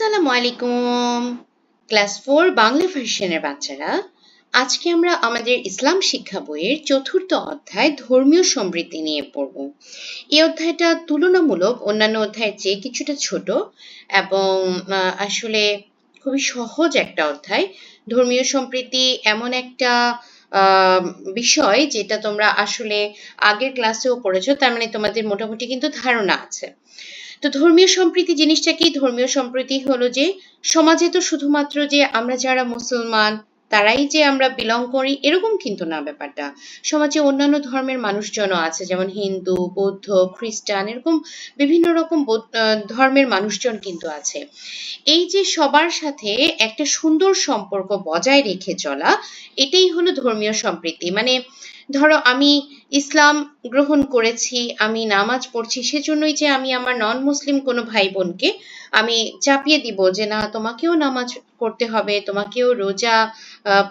আসসালামু আলাইকুম। ক্লাস 4 বাংলা ভার্সনের বাচ্চারা, আজকে আমরা আমাদের ইসলাম শিক্ষা বইয়ের ৪র্থ অধ্যায় ধর্মীয় সমৃদ্ধি নিয়ে পড়ব। এই অধ্যায়টা তুলনামূলক অন্যান্য অধ্যায়ের চেয়ে কিছুটা ছোট এবং আসলে খুবই সহজ একটা অধ্যায়। ধর্মীয় সম্প্রীতি এমন একটা বিষয় যেটা তোমরা আসলে আগের ক্লাসেও পড়েছো, তার মানে তোমাদের মোটামুটি কিন্তু ধারণা আছে। তো ধর্মীয় সম্প্রীতি জিনিসটা কি? ধর্মীয় সম্প্রীতি হলো যে সমাজে তো শুধুমাত্র যে আমরা যারা মুসলমান তারাই যে আমরা বিলং করি এরকম কিন্তু না ব্যাপারটা। সমাজে অন্যান্য ধর্মের মানুষজনও আছে, যেমন হিন্দু, বৌদ্ধ, খ্রিস্টান, এরকম বিভিন্ন রকম ধর্মের মানুষজন কিন্তু আছে। এই যে সবার সাথে একটা সুন্দর সম্পর্ক বজায় রেখে চলা, এটাই হলো ধর্মীয় সম্প্রীতি। মানে ধরো আমি ইসলাম গ্রহণ করেছি, আমি নামাজ পড়ছি, সেজন্যই যে আমি আমার নন মুসলিম কোনো ভাই বোনকে আমি চাপিয়ে দিব যে না তোমাকেও নামাজ করতে হবে, তোমাকেও রোজা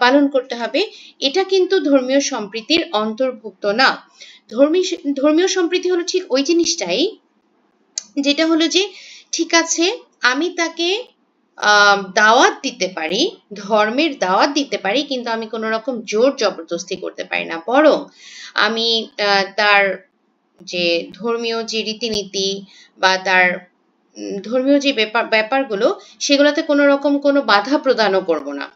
পালন করতে হবে, এটা কিন্তু ধর্মীয় সম্প্রীতির অন্তর্ভুক্ত না। ধর্মীয় সম্প্রীতি হলো ঠিক ওই জিনিসটাই, যেটা হলো যে ঠিক আছে আমি তাকে দাওয়াত দিতে পারি, ধর্মের দাওয়াত দিতে পারি, কিন্তু আমি কোনো রকম জোর জবরদস্তি করতে পারি না। বরং আমি তার যে ধর্মীয় যে রীতিনীতি বা তার ধর্মীয় যে ব্যাপারগুলো, সেগুলোতে কোনো রকম কোনো বাধা প্রদানও করব না।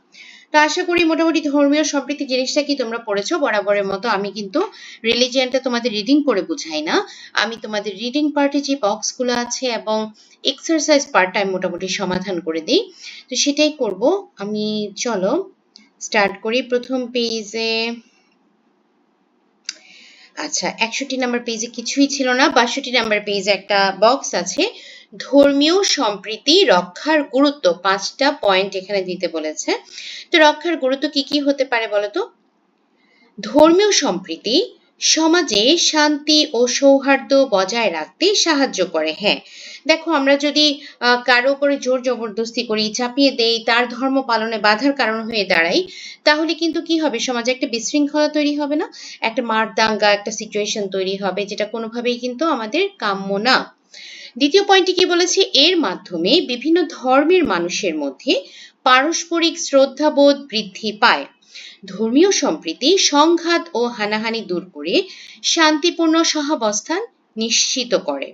তো আশা করি মোটামুটি ধর্মীয় সম্প্রীতি জিনিসটা কি তোমরা পড়েছো। বরাবরের মতো আমি কিন্তু রিলিজিয়ানটা তোমাদের রিডিং করে বুঝাই না, আমি তোমাদের রিডিং পার্টে যে বক্সগুলো আছে এবং এক্সারসাইজ পার্টটা আমি মোটামুটি সমাধান করে দিই। তো সেটাই করব আমি। চলো স্টার্ট করি প্রথম পেজে। আচ্ছা, 61 নাম্বার পেজে কিছুই ছিল না, 62 নাম্বার পেজে একটা বক্স আছে, ধর্মীয় সম্প্রীতি রক্ষার গুরুত্ব। 5টা পয়েন্ট এখানে দিতে বলেছে। তো রক্ষার গুরুত্ব কি কি হতে পারে বলতো? ধর্মীয় সম্প্রীতি সমাজে শান্তি ও সৌহার্দ্য বজায় রাখতে সাহায্য করে। হ্যাঁ, দেখো আমরা যদি কারো উপরে জোর জবরদস্তি করি, চাপিয়ে দেই, তার ধর্ম পালনে বাধার কারণ হয়ে দাঁড়াই, তাহলে কিন্তু কি হবে, সমাজে একটা বিশৃঙ্খলা তৈরি হবে না, একটা মার দাঙ্গা একটা সিচুয়েশন তৈরি হবে, যেটা কোনোভাবেই কিন্তু আমাদের কাম্য না। দ্বিতীয় পয়েন্টে কি বলেছে, এর মাধ্যমে বিভিন্ন ধর্মের মানুষের মধ্যে পারস্পরিক শ্রদ্ধাবোধ বৃদ্ধি পায়। ধর্মীয় সম্প্রীতি সংঘাত ও হানাহানি দূর করে শান্তিপূর্ণ সহাবস্থান নিশ্চিত করে।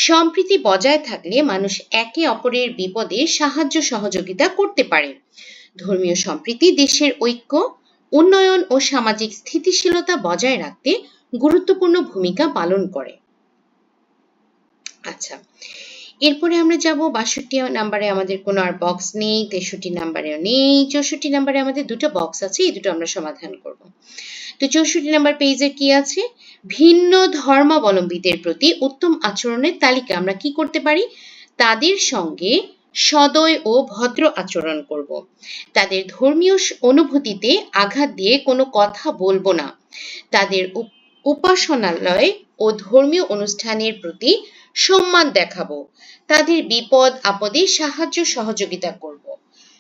সম্প্রীতি বজায় থাকলে মানুষ একে অপরের বিপদে সাহায্য সহযোগিতা করতে পারে। ধর্মীয় সম্প্রীতি দেশের ঐক্য, উন্নয়ন ও সামাজিক স্থিতিশীলতা বজায় রাখতে গুরুত্বপূর্ণ ভূমিকা পালন করে। আচ্ছা, এরপরে আমরা যাব 62 নাম্বারে, আমাদের কোনো আর বক্স নেই, 63 নাম্বারেও নেই, 64 নাম্বারে আমাদের দুটো বক্স আছে, এই দুটো আমরা সমাধান করব। তো 64 নাম্বার পেজে কি আছে, ভিন্ন ধর্মাবলম্বীদের প্রতি উত্তম আচরণের তালিকা। আমরা কি করতে পারি, তাদের সঙ্গে সদয় ও ভদ্র আচরণ করব, তাদের ধর্মীয় অনুভূতিতে আঘাত দিয়ে কোনো কথা বলবো না, তাদের উপাসনালয় ও ধর্মীয় অনুষ্ঠানের প্রতি সম্মান দেখাবো, তাদের বিপদ আপদে সাহায্য সহযোগিতা করব,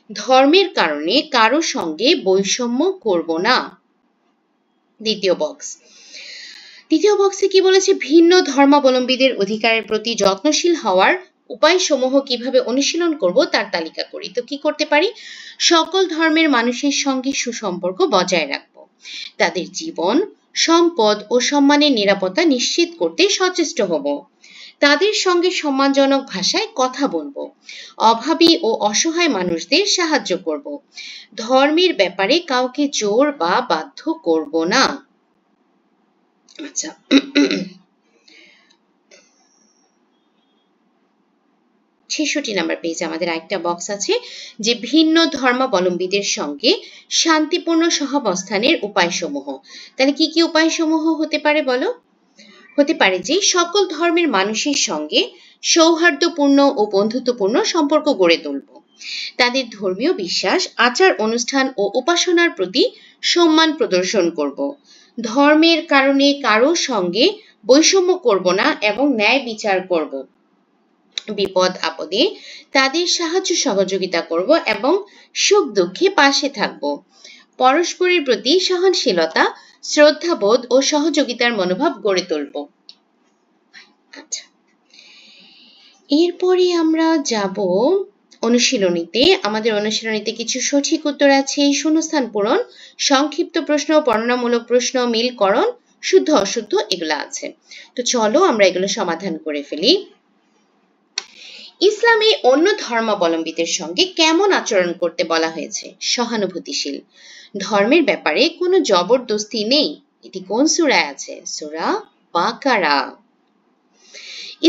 ধর্মের কারণে কারো সঙ্গে বৈষম্য করব না। দ্বিতীয় বক্সে কি বলেছে, ভিন্ন ধর্মাবলম্বীদের অধিকারের প্রতি যত্নশীল হওয়ার উপায়সমূহ কিভাবে অনুশীলন করব তার তালিকা করি। তো কি করতে পারি, সকল ধর্মের মানুষের সঙ্গে সুসম্পর্ক বজায় রাখব, তাদের জীবন, সম্পদ ও সম্মানের নিরাপত্তা নিশ্চিত করতে সচেষ্ট হব, তাদের সঙ্গে সম্মানজনক ভাষায় কথা বলবো, অভাবী ও অসহায় মানুষদের সাহায্য করব, ধর্মের ব্যাপারে কাউকে জোর বা বাধ্য করব না। আচ্ছা, 66 নাম্বার পেজে আমাদের একটা বক্স আছে, যে ভিন্ন ধর্মাবলম্বীদের সঙ্গে শান্তিপূর্ণ সহাবস্থানের উপায়সমূহ। তাহলে কি কি উপায়সমূহ হতে পারে বলো? হতে পারে যে সকল ধর্মের মানুষের সঙ্গে সৌহার্দ্যপূর্ণ ও বন্ধুত্বপূর্ণ সম্পর্ক গড়ে তুলব, তাদের ধর্মীয় বিশ্বাস, আচার অনুষ্ঠান ও উপাসনার প্রতি সম্মান প্রদর্শন করব, ধর্মের কারণে কারো সঙ্গে বৈষম্য করব না এবং ন্যায় বিচার করব, বিপদ আপদে তাদের সাহায্য সহযোগিতা করব এবং সুখ দুঃখে পাশে থাকব, পরস্পরের প্রতি সহনশীলতা, শ্রদ্ধাবোধ ও সহযোগিতার মনোভাব গড়ে তুলব। আচ্ছা, এরপরে আমরা যাব আমাদের অনুশীলনীতে কিছু সঠিক উত্তর আছে, শূন্যস্থান পূরণ, সংক্ষিপ্ত প্রশ্ন, বর্ণনামূলক প্রশ্ন, মিলকরণ, শুদ্ধ অশুদ্ধ এগুলো আছে। তো চলো আমরা এগুলো সমাধান করে ফেলি। ইসলামে অন্য ধর্মাবলম্বীদের সঙ্গে কেমন আচরণ করতে বলা হয়েছে? সহানুভূতিশীল। ধর্মের ব্যাপারে কোনো জবরদস্তি নেই। এটি কোন সূরায় আছে? সূরা বাকারা।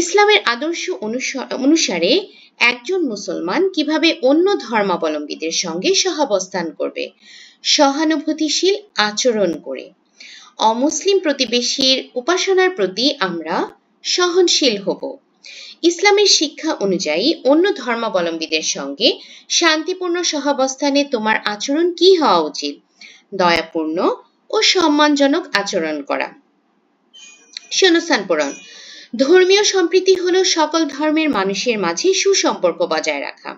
ইসলামের আদর্শ অনুসারে একজন মুসলমান কিভাবে অন্য ধর্মাবলম্বীদের সঙ্গে সহাবস্থান করবে? সহানুভূতিশীল আচরণ করে। অমুসলিম প্রতিবেশীর উপাসনার প্রতি আমরা সহনশীল হব। ইসলামের শিক্ষা অনুযায়ী অন্য ধর্মাবলম্বীদের সঙ্গে শান্তিপূর্ণ সহাবস্থানে তোমার আচরণ কি হওয়া উচিত? দয়াপূর্ণ ও সম্মানজনক আচরণ করা। শূন্যস্থান পূরণ। ধর্মীয় সম্প্রীতি হলো সকল ধর্মের মানুষের মাঝে সুসম্পর্ক বজায় রাখা।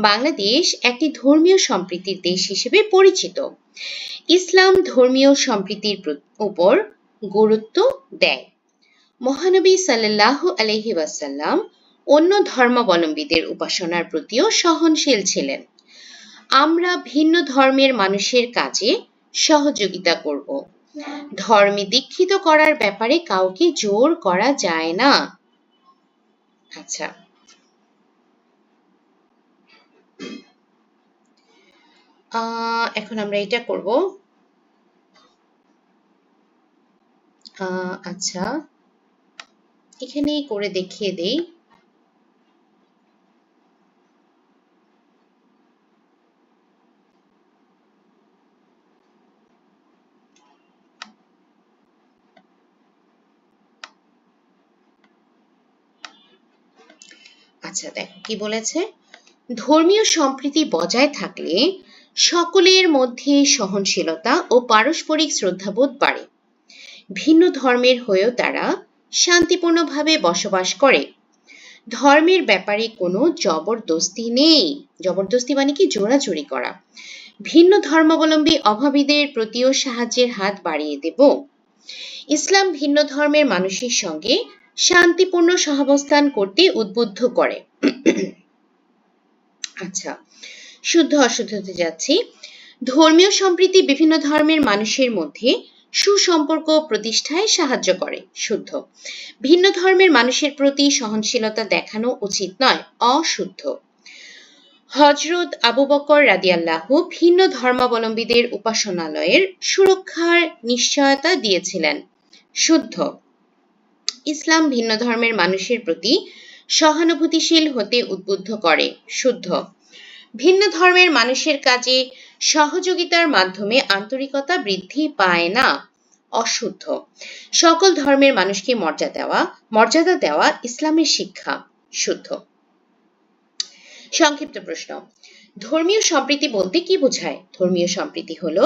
বাংলাদেশ একটি ধর্মীয় সম্প্রীতির দেশ হিসেবে পরিচিত। ইসলাম ধর্মীয় সম্প্রীতির উপর গুরুত্ব দেয়। মহানবী সাল্লাল্লাহু আলাইহি ওয়াসাল্লাম অন্য ধর্মাবলম্বীদের উপাসনার প্রতিও সহনশীল ছিলেন। আমরা ভিন্ন ধর্মের মানুষের কাজে সহযোগিতা করব। ধর্মে দীক্ষিত করার ব্যাপারে কাউকে জোর করা যায় না। আচ্ছা, এখন আমরা এটা করব। আচ্ছা, এখানেই করে দেখিয়ে দেই। আচ্ছা, দেখো কি বলেছে। ধর্মীয় সম্প্রীতি বজায় থাকলে সকলের মধ্যে সহনশীলতা ও পারস্পরিক শ্রদ্ধাবোধ বাড়ে। ভিন্ন ধর্মের হয়েও তারা শান্তিপূর্ণভাবে বসবাস করে। ধর্মের ব্যাপারে কোনো জবরদস্তি নেই। জবরদস্তি মানে কি? জোরাজুরি করা। ভিন্ন ধর্মাবলম্বী অভাবীদের প্রতিও সাহায্যের হাত বাড়িয়ে দেব। ইসলাম ভিন্ন ধর্মের মানুষের সঙ্গে শান্তিপূর্ণ সহাবস্থান করতে উদ্বুদ্ধ করে। আচ্ছা, শুদ্ধ অশুদ্ধতে যাচ্ছি। ধর্মীয় সম্প্রীতি বিভিন্ন ধর্মের মানুষের মধ্যে সুসম্পর্ক প্রতিষ্ঠায় সাহায্য করে। শুদ্ধ। ভিন্ন ধর্মের মানুষের প্রতি সহনশীলতা দেখানো উচিত নয়। অশুদ্ধ। হযরত আবু বকর রাদিয়াল্লাহু ভিন্ন ধর্মাবলম্বীদের উপাসনালয়ের সুরক্ষার নিশ্চয়তা দিয়েছিলেন। শুদ্ধ। ইসলাম ভিন্ন ধর্মের মানুষের প্রতি সহানুভূতিশীল হতে উদ্বুদ্ধ করে। শুদ্ধ। ভিন্ন ধর্মের মানুষের কাজে সহযোগিতার মাধ্যমে আন্তরিকতা বৃদ্ধি পায় না। অশুদ্ধ। সকল ধর্মের মানুষকে মর্যাদা দেওয়া ইসলামের শিক্ষা। শুদ্ধ। সংক্ষিপ্ত প্রশ্ন। ধর্মীয় সম্প্রীতি বলতে কি বোঝায়? ধর্মীয় সম্প্রীতি হলো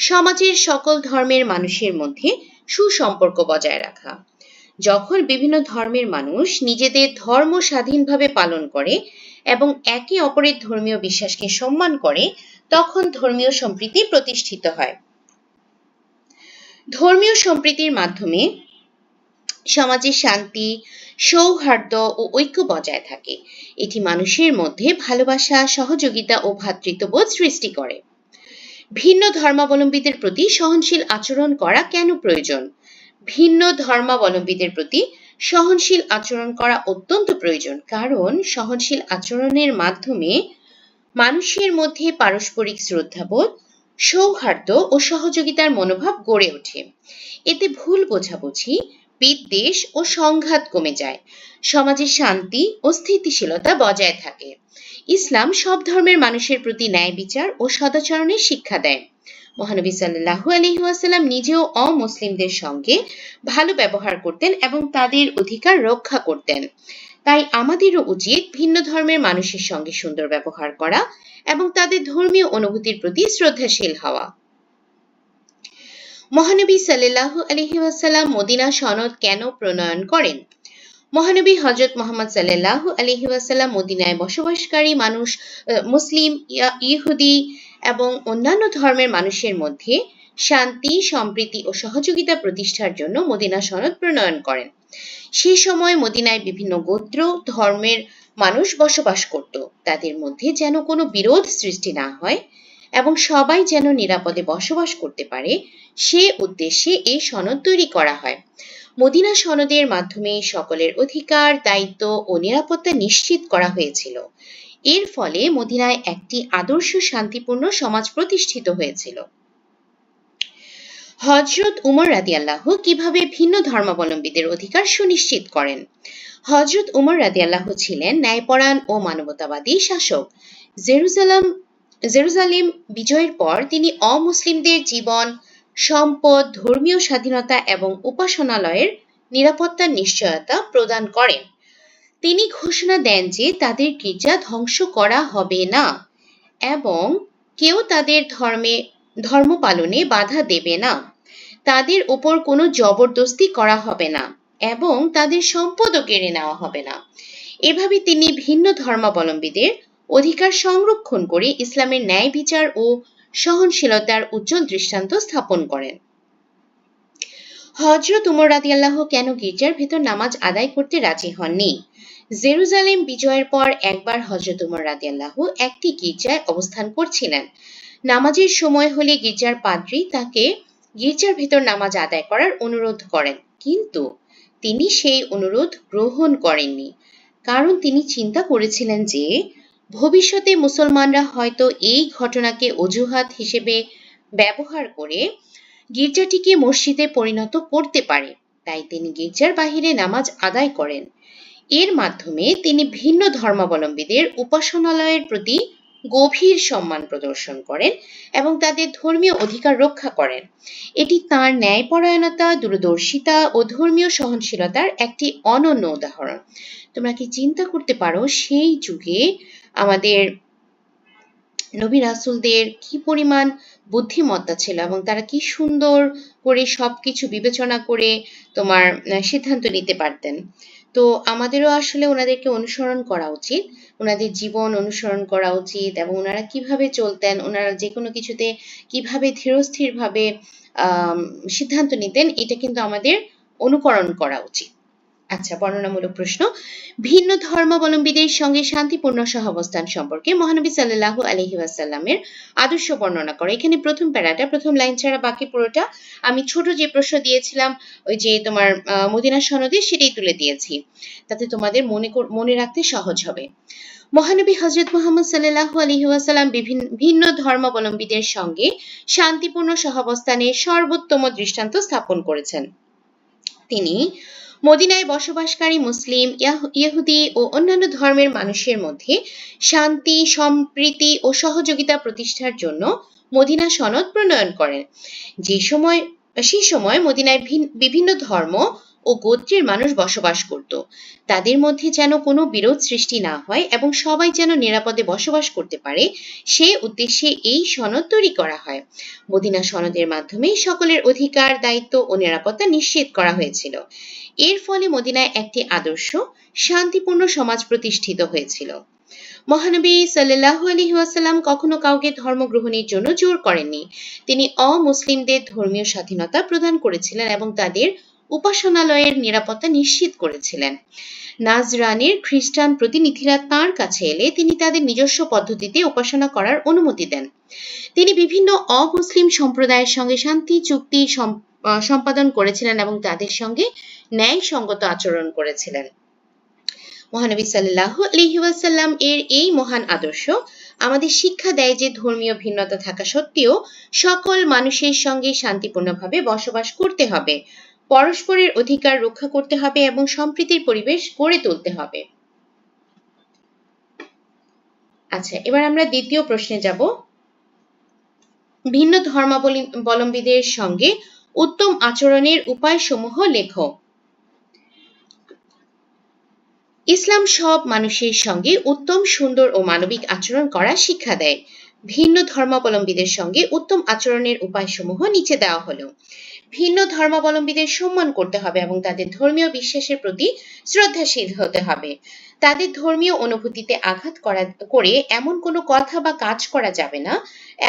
সমাজের সকল ধর্মের মানুষের মধ্যে সুসম্পর্ক বজায় রাখা। যখন বিভিন্ন ধর্মের মানুষ নিজেদের ধর্ম স্বাধীনভাবে পালন করে এবং একে অপরের ধর্মীয় বিশ্বাসকে সম্মান করে, তখন ধর্মীয় সম্প্রীতি প্রতিষ্ঠিত হয়। ধর্মীয় সম্প্রীতির মাধ্যমে সমাজে শান্তি, সৌহার্দ্য ও ঐক্য বজায় থাকে। এটি মানুষের মধ্যে ভালোবাসা, সহযোগিতা ও ভ্রাতৃত্ববোধ সৃষ্টি করে। ভিন্ন ধর্মাবলম্বীদের প্রতি সহনশীল আচরণ করা কেন প্রয়োজন? ভিন্ন ধর্মাবলম্বীদের প্রতি সহনশীল আচরণ করা অত্যন্ত প্রয়োজন, কারণ সহনশীল আচরণের মাধ্যমে মানুষের মধ্যে পারস্পরিক শ্রদ্ধাবোধ, সৌহার্দ্য ও সহযোগিতার মনোভাব গড়ে ওঠে। এতে ভুল বোঝাবুঝি, বিদ্বেষ ও সংঘাত কমে যায়। সমাজে শান্তি ও স্থিতিশীলতা বজায় থাকে। ইসলাম সব ধর্মের মানুষের প্রতি ন্যায় বিচার ও সদাচরণের শিক্ষা দেয়। মহানবী সাল্লাল্লাহু আলাইহি ওয়াসাল্লাম নিজেও অমুসলিমদের সঙ্গে ভালো ব্যবহার করতেন এবং তাদের অধিকার রক্ষা করতেন। তাই আমাদেরও উচিত ভিন্ন ধর্মের মানুষের সঙ্গে সুন্দর ব্যবহার করা এবং তাদের ধর্মীয় অনুভূতির প্রতি শ্রদ্ধাশীল হওয়া। মহানবী সাল্লাল্লাহু আলাইহি ওয়াসাল্লাম মদিনা সনদ কেন প্রণয়ন করেন? মহানবী হযরত মুহাম্মদ সাল্লাল্লাহু আলাইহি ওয়াসাল্লাম মদিনায় বসবাসকারী মানুষ, মুসলিম, ইহুদি এবং অন্যান্য ধর্মের মানুষের মধ্যে শান্তি, সম্প্রীতি ও সহযোগিতা প্রতিষ্ঠার জন্য মদিনা সনদ প্রণয়ন করেন। সেই সময় মদিনায় বিভিন্ন গোত্র, ধর্মের মানুষ বসবাস করত, তাদের মধ্যে যেন কোনো বিরোধ সৃষ্টি না হয় এবং সবাই যেন নিরাপদে বসবাস করতে পারে, সে উদ্দেশ্যে এই সনদ তৈরি করা হয়। মদিনা সনদের মাধ্যমে সকলের অধিকার, দায়িত্ব ও নিরাপত্তা নিশ্চিত করা হয়েছিল। এর ফলে মদিনায় একটি আদর্শ শান্তিপূর্ণ সমাজ প্রতিষ্ঠিত হয়েছিল। হযরত উমর রাদিয়াল্লাহু কিভাবে ভিন্ন ধর্মাবলম্বীদের অধিকার সুনিশ্চিত করেন? হযরত উমর রাদিয়াল্লাহু ছিলেন ন্যায়পরায়ণ ও মানবতাবাদী শাসক। জেরুজালেম বিজয়ের পর তিনি অমুসলিমদের জীবন, সম্পদ, ধর্মীয় স্বাধীনতা এবং উপাসনালয়ের নিরাপত্তার নিশ্চয়তা প্রদান করেন। তিনি ঘোষণা দেন যে তাদের গির্জা ধ্বংস করা হবে না এবং কেউ তাদের ধর্ম পালনে বাধা দেবে না। তাদের উপর কোনো জবরদস্তি করা হবে না এবং তাদের সম্পদও কেড়ে নেওয়া হবে না। এভাবে তিনি ভিন্ন ধর্মাবলম্বীদের অধিকার সংরক্ষণ করে ইসলামের ন্যায় বিচার ও সহনশীলতার উজ্জ্বল দৃষ্টান্ত স্থাপন করেন। হযরত উমর রাদিয়াল্লাহু কেন গির্জার ভেতর নামাজ আদায় করতে রাজি হননি? জেরুজালেম বিজয়ের পর একবার হযরত উমর রাদিয়াল্লাহু একটি গির্জায় অবস্থান করছিলেন। নামাজের সময় হলে গির্জার পাদ্রী তাকে গির্জার ভেতর নামাজ আদায় করার অনুরোধ করেন, কিন্তু তিনি সেই অনুরোধ গ্রহণ করেননি, কারণ তিনি চিন্তা করেছিলেন যে ভবিষ্যতে মুসলমানরা হয়তো এই ঘটনাকে অজুহাত হিসেবে ব্যবহার করে গির্জাটিকে মসজিদে পরিণত করতে পারে। তাই তিনি গির্জার বাহিরে নামাজ আদায় করেন। এর মাধ্যমে তিনি ভিন্ন ধর্মাবলম্বীদের উপাসনালয়ের প্রতি গভীর সম্মান প্রদর্শন করেন এবং তাদের ধর্মীয় অধিকার রক্ষা করেন। এটি তাঁর ন্যায়পরায়ণতা, দূরদর্শিতা ও ধর্মীয় সহনশীলতার একটি অনন্য উদাহরণ। তোমরা কি চিন্তা করতে পারো সেই যুগে আমাদের নবী রাসূলদের কি পরিমাণ বুদ্ধিমত্তা ছিল এবং তারা কি সুন্দর করে সবকিছু বিবেচনা করে তোমার সিদ্ধান্ত নিতে পারতেন। তো আমাদেরও আসলে ওনাদেরকে অনুসরণ করা উচিত, ওনাদের জীবন অনুসরণ করা উচিত এবং ওনারা কিভাবে চলতেন, ওনারা যে কোনো কিছুতে কিভাবে ধীরস্থিরভাবে সিদ্ধান্ত নিতেন, এটা কিন্তু আমাদের অনুকরণ করা উচিত। আচ্ছা, বর্ণনামূলক প্রশ্ন। ভিন্ন ধর্মাবলম্বীদের সঙ্গে শান্তিপূর্ণ সহাবস্থান সম্পর্কে মহানবী সাল্লাল্লাহু আলাইহি ওয়াসাল্লামের আদর্শ বর্ণনা করো। এখানে প্রথম প্যারাটা, প্রথম লাইন ছাড়া বাকি পুরোটা আমি ছোট যে প্রশ্ন দিয়েছিলাম ওই যে তোমার মদিনা সনদে, সেটাই তুলে দিয়েছি, তাতে তোমাদের মনে রাখতে সহজ হবে। মহানবী হযরত মুহাম্মদ সাল্লাল্লাহু আলাইহি ওয়াসাল্লাম ভিন্ন ধর্মাবলম্বীদের সঙ্গে শান্তিপূর্ণ সহাবস্থানের সর্বোত্তম দৃষ্টান্ত স্থাপন করেছেন। তিনি মদিনায় বসবাসকারী মুসলিম, ইহুদি ও অন্যান্য ধর্মের মানুষের মধ্যে শান্তি, সম্প্রীতি ও সহযোগিতা প্রতিষ্ঠার জন্য মদিনা সনদ প্রণয়ন করেন। সেই সময় মদিনায় বিভিন্ন ধর্ম ও গোত্রের মানুষ বসবাস করত। তাদের মধ্যে যেন কোনো বিরোধ সৃষ্টি না হয় এবং সবাই যেন নিরাপদে বসবাস করতে পারে, সে উদ্দেশ্যে এই সনদ তৈরি করা হয়। মদিনা সনদের মাধ্যমে সকলের অধিকার, দায়িত্ব ও নিরাপত্তা নিশ্চিত করা হয়েছিল। এর ফলে মদিনায় একটি আদর্শ শান্তিপূর্ণ সমাজ প্রতিষ্ঠিত হয়েছিল। মহানবী সাল্লাল্লাহু আলাইহি ওয়াসাল্লাম কখনো কাউকে ধর্ম গ্রহণের জন্য জোর করেননি। তিনি অমুসলিমদের ধর্মীয় স্বাধীনতা প্রদান করেছিলেন এবং তাদের উপাসনালয়ের নিরাপত্তা নিশ্চিত করেছিলেন। নাজরানের খ্রিস্টান প্রতিনিধিরা তাঁর কাছে এলে তিনি তাদের নিজস্ব পদ্ধতিতে উপাসনা করার অনুমতি দেন। তিনি বিভিন্ন অমুসলিম সম্প্রদায়ের সঙ্গে শান্তি চুক্তি সম্পাদন করেছিলেন এবং তাদের সঙ্গে ন্যায়সঙ্গত আচরণ করেছিলেন। মহানবী সাল্লাল্লাহু আলাইহি ওয়াসাল্লাম এর এই মহান আদর্শ আমাদের শিক্ষা দেয় যে ধর্মীয় ভিন্নতা থাকা সত্ত্বেও সকল মানুষের সঙ্গে শান্তিপূর্ণভাবে বসবাস করতে হবে, পরস্পরের অধিকার রক্ষা করতে হবে এবং সম্প্রীতির পরিবেশ গড়ে তুলতে হবে। আচ্ছা, এবার আমরা দ্বিতীয় প্রশ্নে যাব। ভিন্ন ধর্মাবলম্বীদের সঙ্গে উত্তম আচরণের উপায়সমূহ লেখো। ইসলাম সব মানুষের সঙ্গে উত্তম, সুন্দর ও মানবিক আচরণ করার শিক্ষা দেয়। ভিন্ন ধর্মাবলম্বীদের সঙ্গে উত্তম আচরণের উপায়সমূহ নিচে দেওয়া হলো। ভিন্ন ধর্মাবলম্বীদের সম্মান করতে হবে এবং তাদের ধর্মীয় বিশ্বাসের প্রতি শ্রদ্ধাশীল হতে হবে। তাদের ধর্মীয় অনুভূতিতে আঘাত করে এমন কোনো কথা বা কাজ করা যাবে না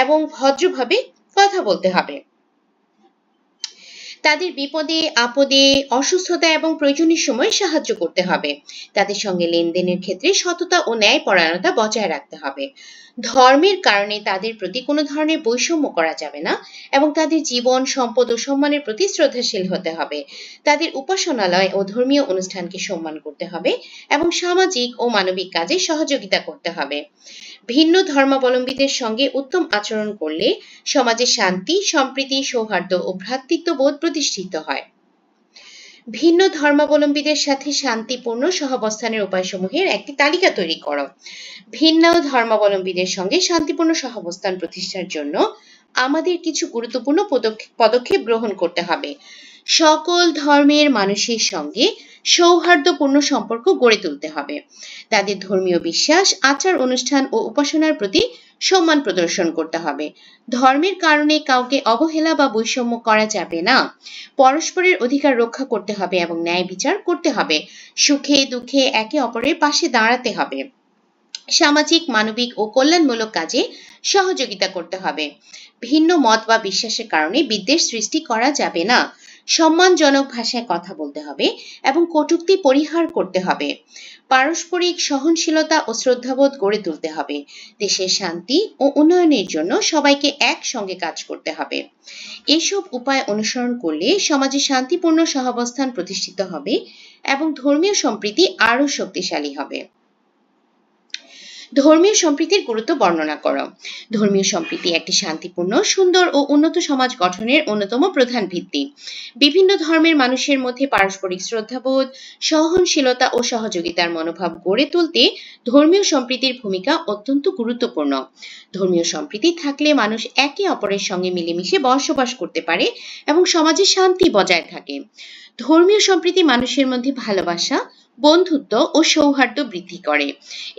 এবং ভদ্রভাবে কথা বলতে হবে। তাদের বিপদে আপদে, অসুস্থতা এবং প্রয়োজনের সময় সাহায্য করতে হবে। তাদের সঙ্গে লেনদেনের ক্ষেত্রে সততা ও ন্যায়পরায়ণতা বজায় রাখতে হবে। ধর্মের কারণে তাদের প্রতি কোনো ধরনের বৈষম্য করা যাবে না এবং তাদের জীবন, সম্পদ ও সম্মানের প্রতি শ্রদ্ধাশীল হতে হবে। তাদের উপাসনালয় ও ধর্মীয় অনুষ্ঠানকে সম্মান করতে হবে এবং সামাজিক ও মানবিক কাজে সহযোগিতা করতে হবে। ভিন্ন ধর্মাবলম্বীদের সঙ্গে উত্তম আচরণ করলে সমাজে শান্তি, সম্প্রীতি, সৌহার্দ্য ও ভ্রাতৃত্ববোধ প্রতিষ্ঠিত হয়। ভিন্ন ধর্মাবলম্বীদের সাথে শান্তিপূর্ণ সহাবস্থানের উপায়সমূহের একটি তালিকা তৈরি করো। ভিন্ন ধর্মাবলম্বীদের সঙ্গে শান্তিপূর্ণ সহাবস্থান প্রতিষ্ঠার জন্য আমাদের কিছু গুরুত্বপূর্ণ পদক্ষেপ গ্রহণ করতে হবে। সকল ধর্মের মানুষের সঙ্গে সৌহার্দ্যপূর্ণ সম্পর্ক গড়ে তুলতে হবে। তাদের ধর্মীয় বিশ্বাস, আচার অনুষ্ঠান ও উপাসনার প্রতি সম্মান প্রদর্শন করতে হবে। ধর্মের কারণে কাউকে অবহেলা বা বৈষম্য করা যাবে না। পরস্পরের অধিকার রক্ষা করতে হবে এবং ন্যায় বিচার করতে হবে। সুখে দুঃখে একে অপরের পাশে দাঁড়াতে হবে। সামাজিক, মানবিক ও কল্যাণমূলক কাজে সহযোগিতা করতে হবে। ভিন্ন মত বা বিশ্বাসের কারণে বিদ্বেষ সৃষ্টি করা যাবে না। সম্মানজনক ভাষায় কথা বলতে হবে এবং কটূক্তি পরিহার করতে হবে। পারস্পরিক সহনশীলতা ও শ্রদ্ধাবোধ গড়ে তুলতে হবে। দেশের শান্তি ও উন্নয়নের জন্য সবাইকে একসঙ্গে কাজ করতে হবে। এসব উপায় অনুসরণ করলে সমাজে শান্তিপূর্ণ সহাবস্থান প্রতিষ্ঠিত হবে এবং ধর্মীয় সম্প্রীতি আরও শক্তিশালী হবে। ধর্মীয় সম্প্রীতির গুরুত্ব বর্ণনা করো। ধর্মীয় সম্প্রীতি একটি শান্তিপূর্ণ, সুন্দর ও উন্নত সমাজ গঠনের অন্যতম প্রধান ভিত্তি। বিভিন্ন ধর্মের মানুষের মধ্যে পারস্পরিক শ্রদ্ধাবোধ, সহনশীলতা ও সহযোগিতার মনোভাব গড়ে তুলতে ধর্মীয় সম্প্রীতির ভূমিকা অত্যন্ত গুরুত্বপূর্ণ। ধর্মীয় সম্প্রীতি থাকলে মানুষ একে অপরের সঙ্গে মিলেমিশে বসবাস করতে পারে এবং সমাজে শান্তি বজায় থাকে। ধর্মীয় সম্প্রীতি মানুষের মধ্যে ভালোবাসা, বন্ধুত্ব ও সৌহার্দ্য বৃদ্ধি করে।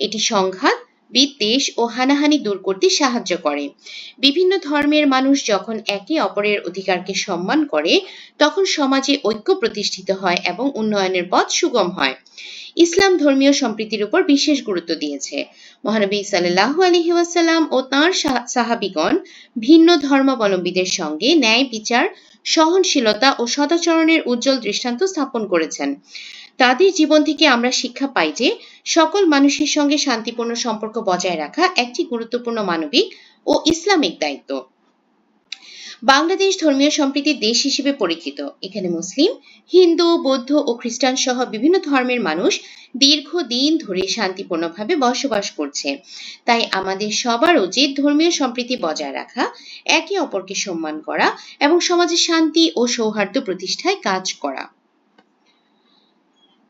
এটি সংঘাত, বিদ্বেষ ও হানাহানি দূর করতে সাহায্য করে। বিভিন্ন ধর্মের মানুষ যখন একে অপরের অধিকারকে সম্মান করে তখন সমাজে ঐক্য প্রতিষ্ঠিত হয় এবং উন্নয়নের পথ সুগম হয়। ইসলাম ধর্মীয় সম্প্রীতির উপর বিশেষ গুরুত্ব দিয়েছে। মহানবী সাল্লাল্লাহু আলাইহি ওয়াসাল্লাম ও তাঁর সাহাবীগণ ভিন্ন ধর্মাবলম্বীদের সঙ্গে ন্যায় বিচার, সহনশীলতা ও সদাচরণের উজ্জ্বল দৃষ্টান্ত স্থাপন করেছেন। তাদের জীবন থেকে আমরা শিক্ষা পাই যে সকল মানুষের সঙ্গে শান্তিপূর্ণ সম্পর্ক বজায় রাখা একটি গুরুত্বপূর্ণ মানবিক ও ইসলামিক দায়িত্ব। বাংলাদেশ ধর্মীয় সম্প্রীতির দেশ হিসেবে পরিচিত। এখানে মুসলিম, হিন্দু, বৌদ্ধ ও খ্রিস্টান সহ বিভিন্ন ধর্মের মানুষ দীর্ঘদিন ধরে শান্তিপূর্ণভাবে বসবাস করছে। তাই আমাদের সবার উচিত ধর্মীয় সম্প্রীতি বজায় রাখা, একে অপরকে সম্মান করা এবং সমাজে শান্তি ও সৌহার্দ্য প্রতিষ্ঠায় কাজ করা।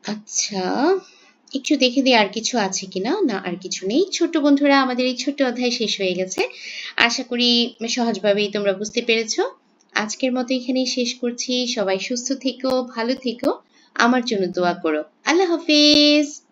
আচ্ছা, একটু দেখে দিই আর কিছু আছে কিনা। না, আর কিছু নেই। ছোট্ট বন্ধুরা, আমাদের এই ছোট্ট অধ্যায় শেষ হয়ে গেছে। আশা করি সহজভাবেই তোমরা বুঝতে পেরেছো। আজকের মতো এখানেই শেষ করছি। সবাই সুস্থ থেকো, ভালো থেকো, আমার জন্য দোয়া করো। আল্লাহ হাফেজ।